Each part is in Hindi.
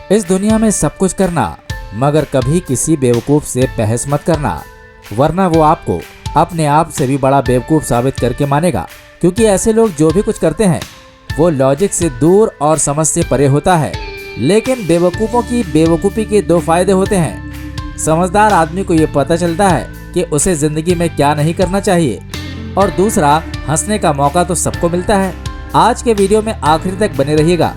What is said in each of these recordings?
इस दुनिया में सब कुछ करना, मगर कभी किसी बेवकूफ से बहस मत करना, वरना वो आपको अपने आप से भी बड़ा बेवकूफ साबित करके मानेगा। क्योंकि ऐसे लोग जो भी कुछ करते हैं वो लॉजिक से दूर और समझ से परे होता है। लेकिन बेवकूफ़ों की बेवकूफ़ी के दो फायदे होते हैं। समझदार आदमी को ये पता चलता है कि उसे जिंदगी में क्या नहीं करना चाहिए, और दूसरा, हंसने का मौका तो सबको मिलता है। आज के वीडियो में आखिर तक बने रहिएगा,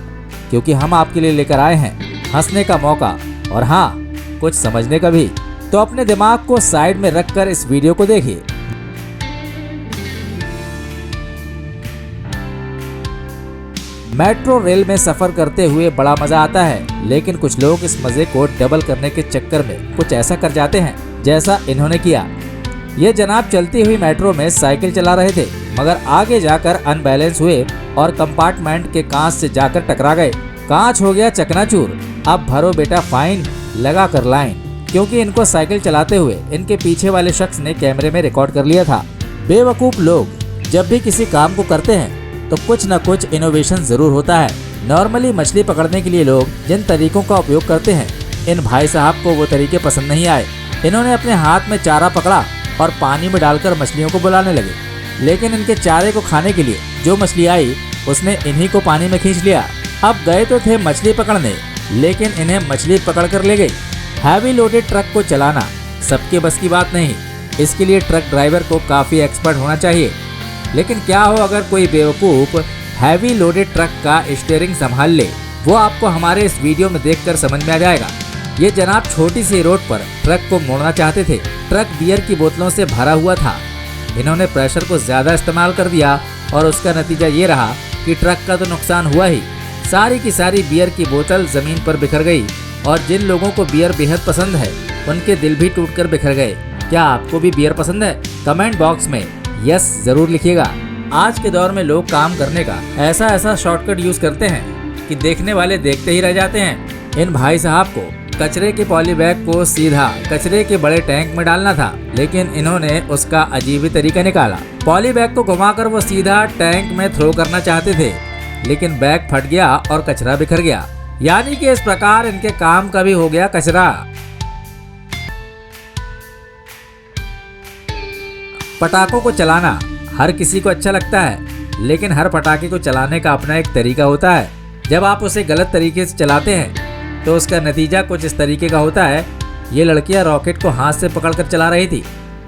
क्योंकि हम आपके लिए लेकर आए हैं हंसने का मौका और हाँ, कुछ समझने का भी। तो अपने दिमाग को साइड में रखकर इस वीडियो को देखिए। मेट्रो रेल में सफर करते हुए बड़ा मजा आता है, लेकिन कुछ लोग इस मजे को डबल करने के चक्कर में कुछ ऐसा कर जाते हैं जैसा इन्होंने किया। ये जनाब चलती हुई मेट्रो में साइकिल चला रहे थे, मगर आगे जाकर अनबैलेंस हुए और कंपार्टमेंट के कांच से जाकर टकरा गए। कांच हो गया चकनाचूर। अब भरो बेटा फाइन, लगा कर लाइन, क्योंकि इनको साइकिल चलाते हुए इनके पीछे वाले शख्स ने कैमरे में रिकॉर्ड कर लिया था। बेवकूफ लोग जब भी किसी काम को करते हैं तो कुछ न कुछ इनोवेशन जरूर होता है। नॉर्मली मछली पकड़ने के लिए लोग जिन तरीकों का उपयोग करते हैं, इन भाई साहब को वो तरीके पसंद नहीं आए। इन्होंने अपने हाथ में चारा पकड़ा और पानी में डालकर मछलियों को बुलाने लगे, लेकिन इनके चारे को खाने के लिए जो मछली आई उसने इन्हीं को पानी में खींच लिया। अब गए तो थे मछली पकड़ने, लेकिन इन्हें मछली पकड़ कर ले गई। हैवी लोडेड ट्रक को चलाना सबके बस की बात नहीं, इसके लिए ट्रक ड्राइवर को काफ़ी एक्सपर्ट होना चाहिए। लेकिन क्या हो अगर कोई बेवकूफ़ हैवी लोडेड ट्रक का स्टीयरिंग संभाल ले, वो आपको हमारे इस वीडियो में देखकर समझ में आ जाएगा। ये जनाब छोटी सी रोड पर ट्रक को मोड़ना चाहते थे। ट्रक बियर की बोतलों से भरा हुआ था। इन्होंने प्रेशर को ज़्यादा इस्तेमाल कर दिया और उसका नतीजा ये रहा कि ट्रक का तो नुकसान हुआ ही, सारी की सारी बियर की बोतल ज़मीन पर बिखर गई। और जिन लोगों को बियर बेहद पसंद है उनके दिल भी टूटकर बिखर गए। क्या आपको भी बियर पसंद है? कमेंट बॉक्स में यस जरूर लिखिएगा। आज के दौर में लोग काम करने का ऐसा शॉर्टकट यूज करते हैं कि देखने वाले देखते ही रह जाते हैं। इन भाई साहब को कचरे के पॉली बैग को सीधा कचरे के बड़े टैंक में डालना था, लेकिन इन्होंने उसका अजीब ही तरीका निकाला। पॉली बैग को घुमाकर वो सीधा टैंक में थ्रो करना चाहते थे, लेकिन बैग फट गया और कचरा बिखर गया। यानी कि इस प्रकार इनके काम का भी हो गया कचरा। पटाखों को चलाना हर किसी को अच्छा लगता है, लेकिन हर पटाखे को चलाने का अपना एक तरीका होता है। जब आप उसे गलत तरीके से चलाते हैं तो उसका नतीजा कुछ इस तरीके का होता है। ये लड़कियां रॉकेट को हाथ से पकड़कर चला रही थी।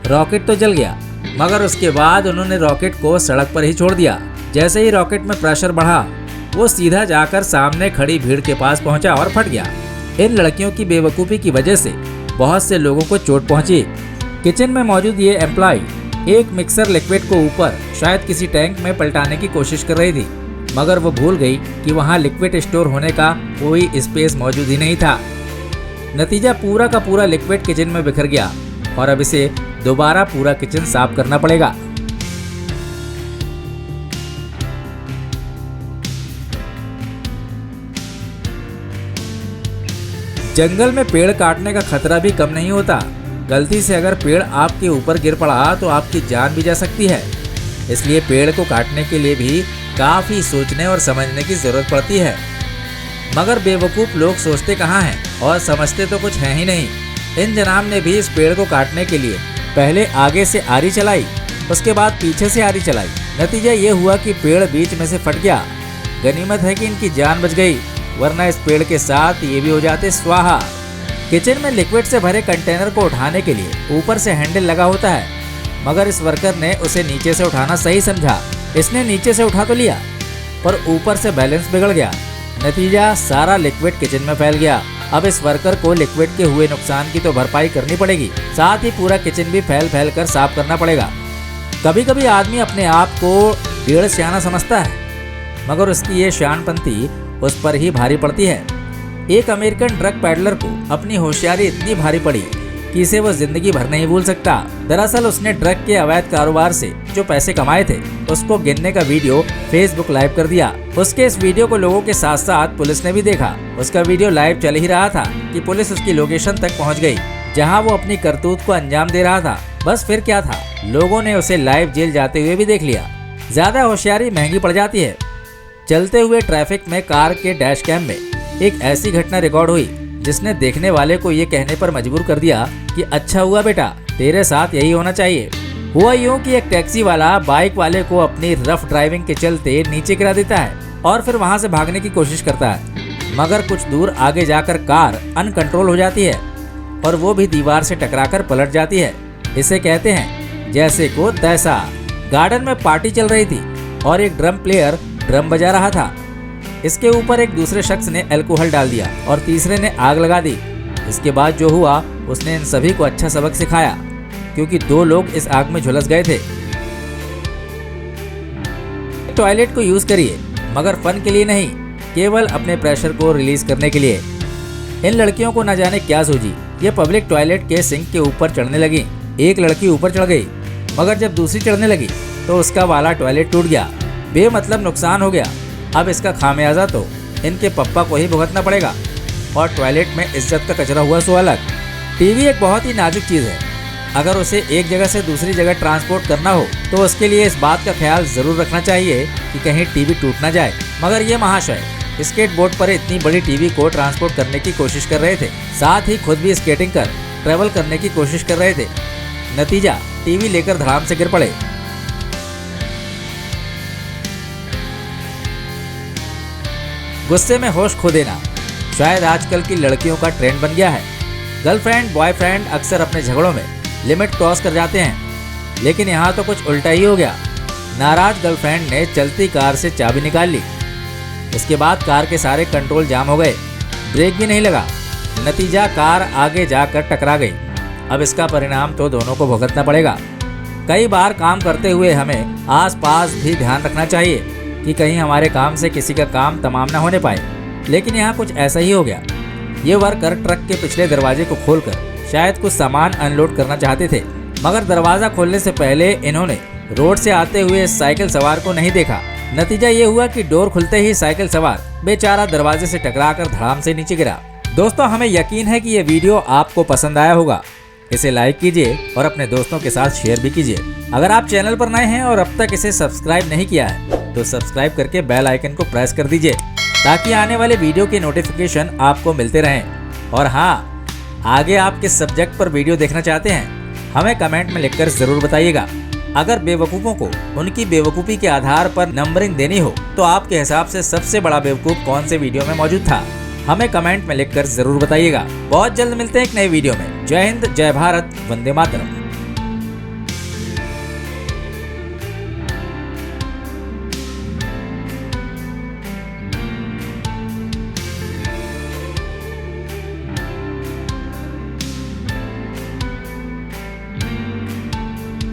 रॉकेट तो जल गया, मगर उसके बाद उन्होंने रॉकेट को सड़क पर ही छोड़ दिया। जैसे ही रॉकेट में प्रेशर बढ़ा, वो सीधा जाकर सामने खड़ी भीड़ के पास पहुंचा और फट गया। इन लड़कियों की बेवकूफ़ी की वजह से बहुत से लोगों को चोट पहुंची। किचन में मौजूद ये एम्प्लॉय एक मिक्सर लिक्विड को ऊपर शायद किसी टैंक में पलटाने की कोशिश कर रही थी, मगर वो भूल गई कि वहाँ लिक्विड स्टोर होने का कोई स्पेस मौजूद ही नहीं था। नतीजा पूरा का पूरा लिक्विड किचन में बिखर गया और अब इसे दोबारा पूरा किचन साफ करना पड़ेगा। जंगल में पेड़ काटने का खतरा भी कम नहीं होता। गलती से अगर पेड़ आपके ऊपर गिर पड़ा तो आपकी जान भी जा सकती है। इसलिए पेड़ को काटने के लिए भी काफ़ी सोचने और समझने की ज़रूरत पड़ती है। मगर बेवकूफ़ लोग सोचते कहाँ हैं और समझते तो कुछ है ही नहीं। इन जनाब ने भी इस पेड़ को काटने के लिए पहले आगे से आरी चलाई, उसके बाद पीछे से आरी चलाई। नतीजा ये हुआ कि पेड़ बीच में से फट गया। गनीमत है कि इनकी जान बच गई, वरना इस पेड़ के साथ ये भी हो जाते स्वाहा। किचन में लिक्विड से भरे कंटेनर को उठाने के लिए ऊपर से हैंडल लगा होता है, मगर इस वर्कर ने उसे नीचे से उठाना सही समझा। इसने नीचे से उठा तो लिया, पर ऊपर से बैलेंस बिगड़ गया। नतीजा सारा लिक्विड किचन में फैल गया। अब इस वर्कर को लिक्विड के हुए नुकसान की तो भरपाई करनी पड़ेगी, साथ ही पूरा किचन भी फैल फैल कर साफ करना पड़ेगा। कभी कभी आदमी अपने आप को डेढ़ सियाना समझता है, मगर उसकी ये शानपंती उस पर ही भारी पड़ती है। एक अमेरिकन ड्रग पैडलर को अपनी होशियारी इतनी भारी पड़ी कि इसे वो जिंदगी भर नहीं भूल सकता। दरअसल उसने ड्रग के अवैध कारोबार से जो पैसे कमाए थे उसको गिनने का वीडियो फेसबुक लाइव कर दिया। उसके इस वीडियो को लोगों के साथ साथ पुलिस ने भी देखा। उसका वीडियो लाइव चल ही रहा था कि पुलिस उसकी लोकेशन तक पहुंच गई, जहां वो अपनी करतूत को अंजाम दे रहा था। बस फिर क्या था, लोगों ने उसे लाइव जेल जाते हुए भी देख लिया। ज्यादा होशियारी महंगी पड़ जाती है। चलते हुए ट्रैफिक में कार के डैश कैम में एक ऐसी घटना रिकॉर्ड हुई जिसने देखने वाले को ये कहने पर मजबूर कर दिया कि अच्छा हुआ बेटा, तेरे साथ यही होना चाहिए। हुआ यूं कि एक टैक्सी वाला बाइक वाले को अपनी रफ ड्राइविंग के चलते नीचे गिरा देता है और फिर वहां से भागने की कोशिश करता है, मगर कुछ दूर आगे जाकर कार अनकंट्रोल हो जाती है और वो भी दीवार से टकराकर पलट जाती है। इसे कहते हैं जैसे को तैसा। गार्डन में पार्टी चल रही थी और एक ड्रम प्लेयर ड्रम बजा रहा था। इसके ऊपर एक दूसरे शख्स ने अल्कोहल डाल दिया और तीसरे ने आग लगा दी। इसके बाद जो हुआ उसने इन सभी को अच्छा सबक सिखाया, क्योंकि 2 लोग इस आग में झुलस गए थे। टॉयलेट को यूज करिए, मगर फन के लिए नहीं, केवल अपने प्रेशर को रिलीज करने के लिए। इन लड़कियों को न जाने क्या सूझी, ये पब्लिक टॉयलेट के सिंक के ऊपर चढ़ने लगी। एक लड़की ऊपर चढ़ गई, मगर जब दूसरी चढ़ने लगी तो उसका वाला टॉयलेट टूट गया। बेमतलब नुकसान हो गया। अब इसका खामियाजा तो इनके पप्पा को ही भुगतना पड़ेगा और टॉयलेट में इज्जत का कचरा हुआ सो अलग। टीवी एक बहुत ही नाजुक चीज़ है। अगर उसे एक जगह से दूसरी जगह ट्रांसपोर्ट करना हो तो उसके लिए इस बात का ख्याल जरूर रखना चाहिए कि कहीं टीवी टूट ना जाए। मगर ये महाशय स्केट बोर्ड पर इतनी बड़ी टीवी को ट्रांसपोर्ट करने की कोशिश कर रहे थे, साथ ही खुद भी स्केटिंग कर ट्रेवल करने की कोशिश कर रहे थे। नतीजा, टीवी लेकर धड़ाम से गिर पड़े। गुस्से में होश खो देना शायद आजकल की लड़कियों का ट्रेंड बन गया है। गर्लफ्रेंड बॉयफ्रेंड अक्सर अपने झगड़ों में लिमिट क्रॉस कर जाते हैं, लेकिन यहाँ तो कुछ उल्टा ही हो गया। नाराज गर्लफ्रेंड ने चलती कार से चाबी निकाल ली। इसके बाद कार के सारे कंट्रोल जाम हो गए, ब्रेक भी नहीं लगा। नतीजा, कार आगे जाकर टकरा गई। अब इसका परिणाम तो दोनों को भुगतना पड़ेगा। कई बार काम करते हुए हमें आसपास भी ध्यान रखना चाहिए कि कहीं हमारे काम से किसी का काम तमाम न होने पाए, लेकिन यहाँ कुछ ऐसा ही हो गया। ये वर्कर ट्रक के पिछले दरवाजे को खोलकर शायद कुछ सामान अनलोड करना चाहते थे, मगर दरवाजा खोलने से पहले इन्होंने रोड से आते हुए साइकिल सवार को नहीं देखा। नतीजा ये हुआ कि डोर खुलते ही साइकिल सवार बेचारा दरवाजे से टकराकर धड़ाम से नीचे गिरा। दोस्तों, हमें यकीन है कि ये वीडियो आपको पसंद आया होगा। इसे लाइक कीजिए और अपने दोस्तों के साथ शेयर भी कीजिए। अगर आप चैनल पर नए हैं और अब तक इसे सब्सक्राइब नहीं किया है तो सब्सक्राइब करके बेल आइकन को प्रेस कर दीजिए, ताकि आने वाले वीडियो के नोटिफिकेशन आपको मिलते रहें। और हाँ, आगे आप किस सब्जेक्ट पर वीडियो देखना चाहते हैं हमें कमेंट में लिखकर जरूर बताइएगा। अगर बेवकूफ़ों को उनकी बेवकूफ़ी के आधार पर नंबरिंग देनी हो तो आपके हिसाब से सबसे बड़ा बेवकूफ़ कौन से वीडियो में मौजूद था, हमें कमेंट में लिखकर जरूर बताइएगा। बहुत जल्द मिलते हैं एक नए वीडियो में। जय हिंद, जय भारत, वंदे मातरम।